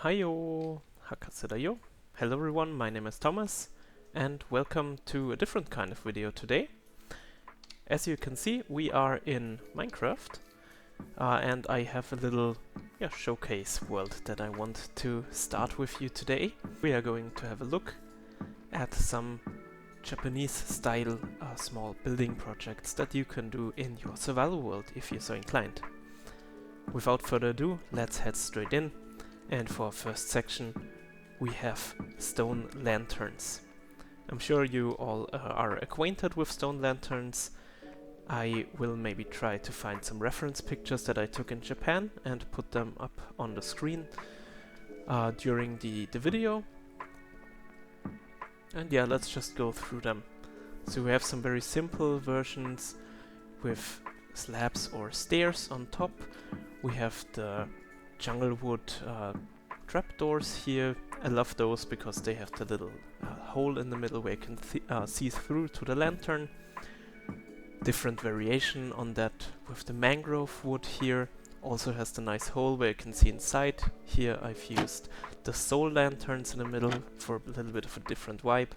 Hiyo, Hakaseda. Hello everyone, my name is Thomas and welcome to a different kind of video today. As you can see, we are in Minecraft and I have a little showcase world that I want to start with you today. We are going to have a look at some Japanese style small building projects that you can do in your survival world if you're so inclined. Without further ado, let's head straight in. And for our first section, we have stone lanterns. I'm sure you all are acquainted with stone lanterns. I will maybe try to find some reference pictures that I took in Japan and put them up on the screen during the video. And yeah, let's just go through them. So we have some very simple versions with slabs or stairs on top. We have the jungle wood trapdoors here. I love those because they have the little hole in the middle where you can see through to the lantern. Different variation on that with the mangrove wood here. Also has the nice hole where you can see inside. Here I've used the soul lanterns in the middle for a little bit of a different vibe.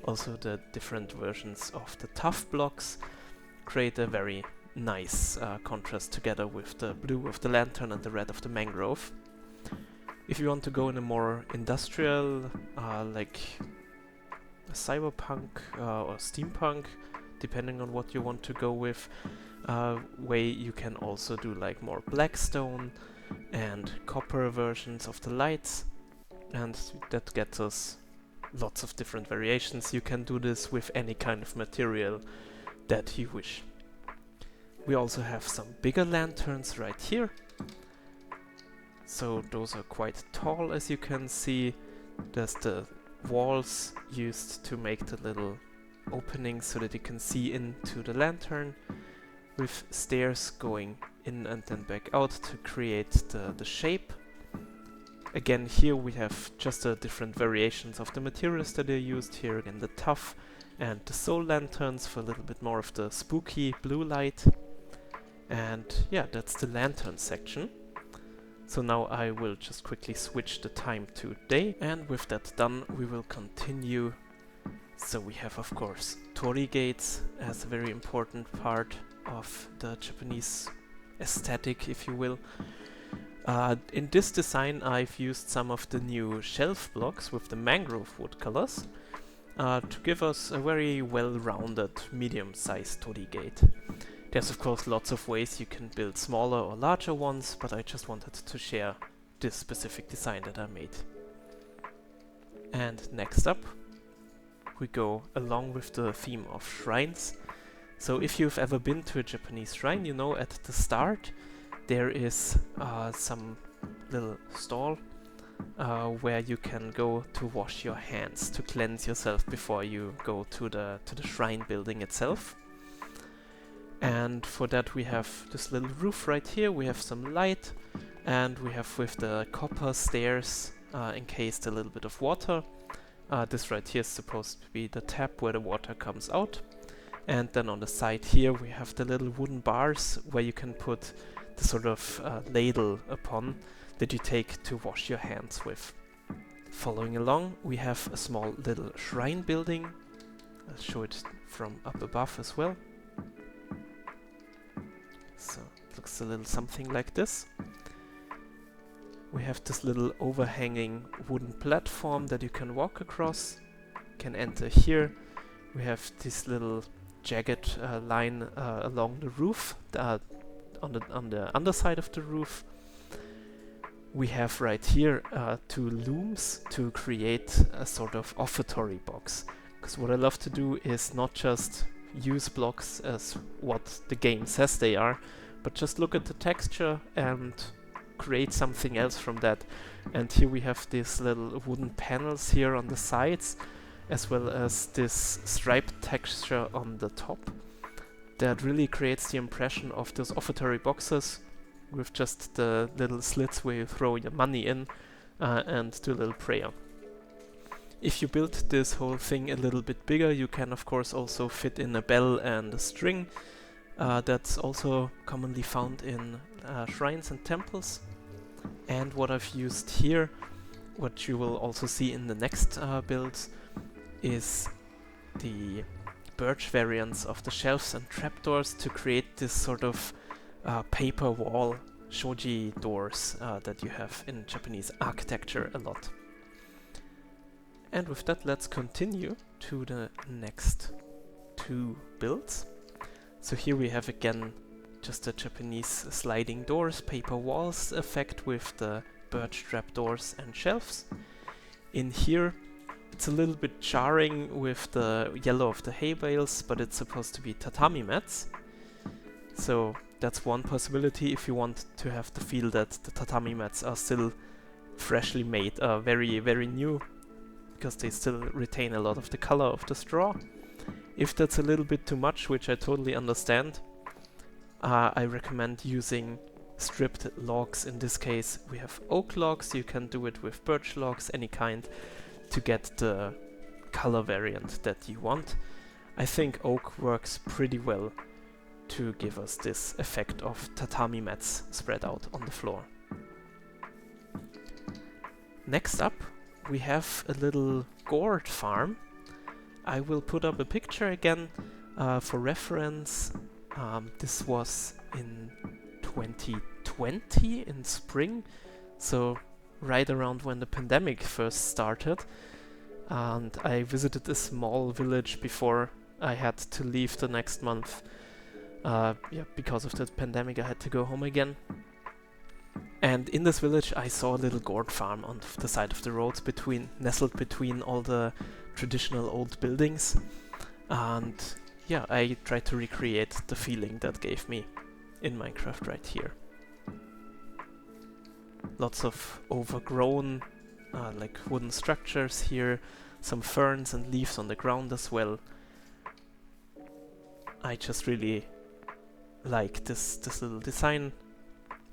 Also the different versions of the tough blocks create a very nice contrast together with the blue of the lantern and the red of the mangrove. If you want to go in a more industrial, like cyberpunk or steampunk, depending on what you want to go with, way you can also do like more black stone and copper versions of the lights, and that gets us lots of different variations. You can do this with any kind of material that you wish. We also have some bigger lanterns right here. So those are quite tall, as you can see. There's the walls used to make the little openings so that you can see into the lantern, with stairs going in and then back out to create the shape. Again, here we have just different variations of the materials that are used here. Again, the tough and the soul lanterns for a little bit more of the spooky blue light. And yeah, that's the lantern section. So now I will just quickly switch the time to day, and with that done we will continue. So we have of course Torii Gates as a very important part of the Japanese aesthetic, if you will. In this design I've used some of the new shelf blocks with the mangrove wood colors to give us a very well-rounded medium-sized Torii Gate. There's of course lots of ways you can build smaller or larger ones, but I just wanted to share this specific design that I made. And next up, we go along with the theme of shrines. So if you've ever been to a Japanese shrine, you know at the start there is some little stall where you can go to wash your hands, to cleanse yourself before you go to the shrine building itself. And for that we have this little roof right here, we have some light, and we have with the copper stairs encased a little bit of water. This right here is supposed to be the tap where the water comes out. And then on the side here we have the little wooden bars where you can put the sort of ladle upon that you take to wash your hands with. Following along we have a small little shrine building. I'll show it from up above as well. So it looks a little something like this. We have this little overhanging wooden platform that you can walk across. You can enter here. We have this little jagged line along the roof, on the underside of the roof. We have right here 2 looms to create a sort of offertory box. Because what I love to do is not just use blocks as what the game says they are, but just look at the texture and create something else from that. And here we have these little wooden panels here on the sides, as well as this striped texture on the top that really creates the impression of those offertory boxes with just the little slits where you throw your money in and do a little prayer. If you build this whole thing a little bit bigger, you can of course also fit in a bell and a string. That's also commonly found in shrines and temples. And what I've used here what you will also see in the next builds is the birch variants of the shelves and trapdoors to create this sort of paper wall shoji doors that you have in Japanese architecture a lot. And with that, let's continue to the next two builds. So here we have again just the Japanese sliding doors, paper walls effect with the birch trapdoors and shelves. In here, it's a little bit jarring with the yellow of the hay bales, but it's supposed to be tatami mats. So that's one possibility if you want to have the feel that the tatami mats are still freshly made, very, very new, because they still retain a lot of the color of the straw. If that's a little bit too much, which I totally understand, I recommend using stripped logs. In this case, we have oak logs. You can do it with birch logs, any kind, to get the color variant that you want. I think oak works pretty well to give us this effect of tatami mats spread out on the floor. Next up, we have a little gourd farm. I will put up a picture again for reference. This was in 2020 in spring, so right around when the pandemic first started. And I visited a small village before I had to leave the next month. Because of the pandemic, I had to go home again. And in this village, I saw a little gourd farm on the side of the road, nestled between all the traditional old buildings. And yeah, I tried to recreate the feeling that gave me in Minecraft right here. Lots of overgrown like wooden structures here, some ferns and leaves on the ground as well. I just really like this little design.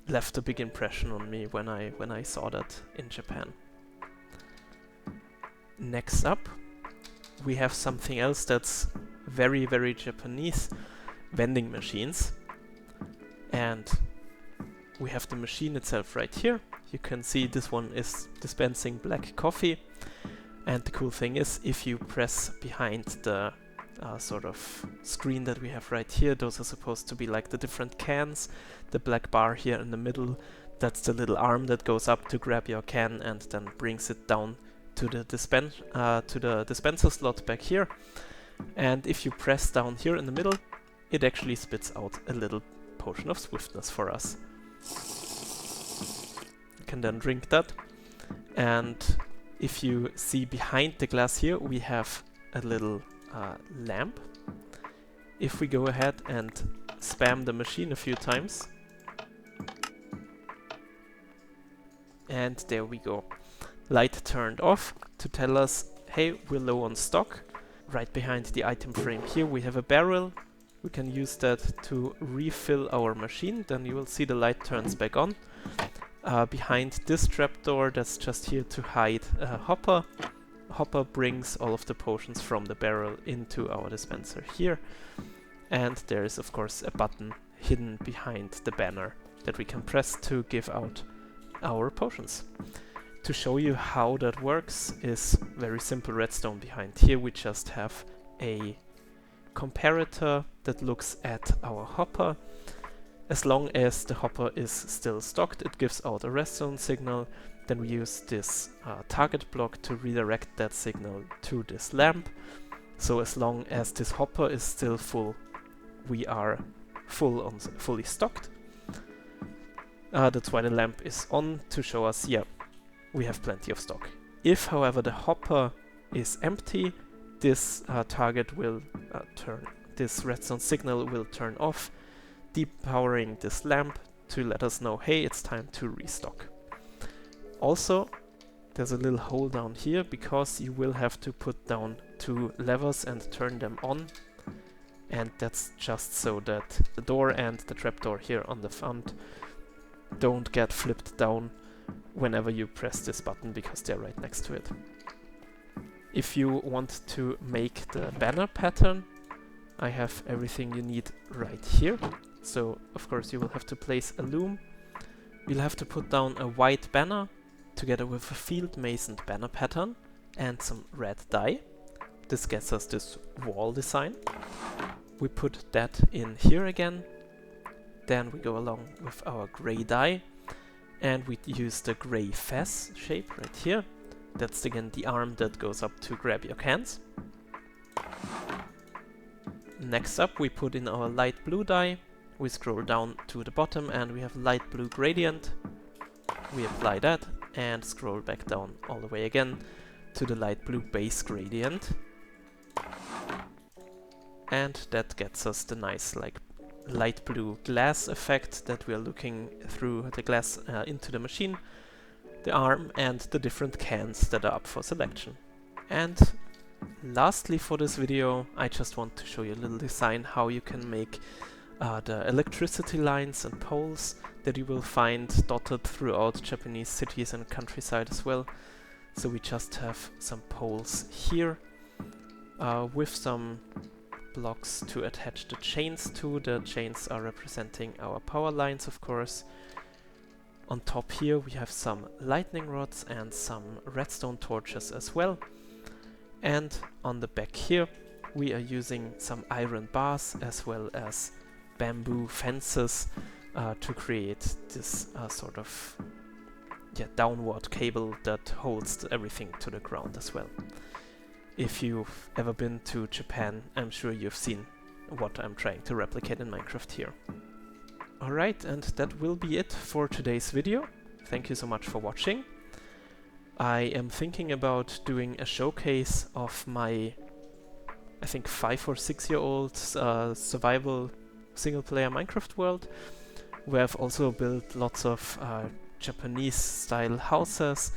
Left a big impression on me when I saw that in Japan. Next up, we have something else that's very, very Japanese, vending machines. And we have the machine itself right here. You can see this one is dispensing black coffee. And the cool thing is, if you press behind the sort of screen that we have right here, those are supposed to be like the different cans. The black bar here in the middle, that's the little arm that goes up to grab your can and then brings it down to the dispenser slot back here. And if you press down here in the middle, it actually spits out a little potion of swiftness for us. You can then drink that. And if you see behind the glass here, we have a little lamp. If we go ahead and spam the machine a few times, and there we go. Light turned off to tell us, hey, we're low on stock. Right behind the item frame here we have a barrel. We can use that to refill our machine. Then you will see the light turns back on. Behind this trapdoor, that's just here to hide a hopper. Hopper brings all of the potions from the barrel into our dispenser here. And there is of course a button hidden behind the banner that we can press to give out our potions. To show you how that works is very simple redstone behind here. We just have a comparator that looks at our hopper. As long as the hopper is still stocked, it gives out a redstone signal. Then we use this target block to redirect that signal to this lamp. So as long as this hopper is still full, we are fully stocked. That's why the lamp is on, to show us, yeah, we have plenty of stock. If, however, the hopper is empty, this target will this redstone signal will turn off, depowering this lamp to let us know, hey, it's time to restock. Also, there's a little hole down here because you will have to put down 2 levers and turn them on. And that's just so that the door and the trapdoor here on the front don't get flipped down whenever you press this button, because they're right next to it. If you want to make the banner pattern, I have everything you need right here. So of course you will have to place a loom. You'll have to put down a white banner together with a field masoned banner pattern and some red dye. This gets us this wall design. We put that in here again. Then we go along with our gray dye and we use the gray fez shape right here. That's again the arm that goes up to grab your cans. Next up we put in our light blue dye. We scroll down to the bottom and we have light blue gradient. We apply that and scroll back down all the way again to the light blue base gradient. And that gets us the nice like light blue glass effect that we are looking through the glass into the machine, the arm and the different cans that are up for selection. And lastly for this video, I just want to show you a little design how you can make the electricity lines and poles that you will find dotted throughout Japanese cities and countryside as well. So we just have some poles here with some blocks to attach the chains to. The chains are representing our power lines, of course. On top here we have some lightning rods and some redstone torches as well. And on the back here we are using some iron bars as well as bamboo fences to create this sort of downward cable that holds everything to the ground as well. If you've ever been to Japan, I'm sure you've seen what I'm trying to replicate in Minecraft here. Alright, and that will be it for today's video. Thank you so much for watching. I am thinking about doing a showcase of my, I think 5 or 6 year old survival single player Minecraft world, where I've also built lots of Japanese style houses.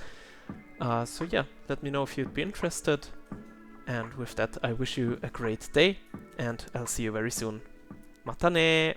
So yeah, let me know if you'd be interested. And with that, I wish you a great day, and I'll see you very soon. Mata ne!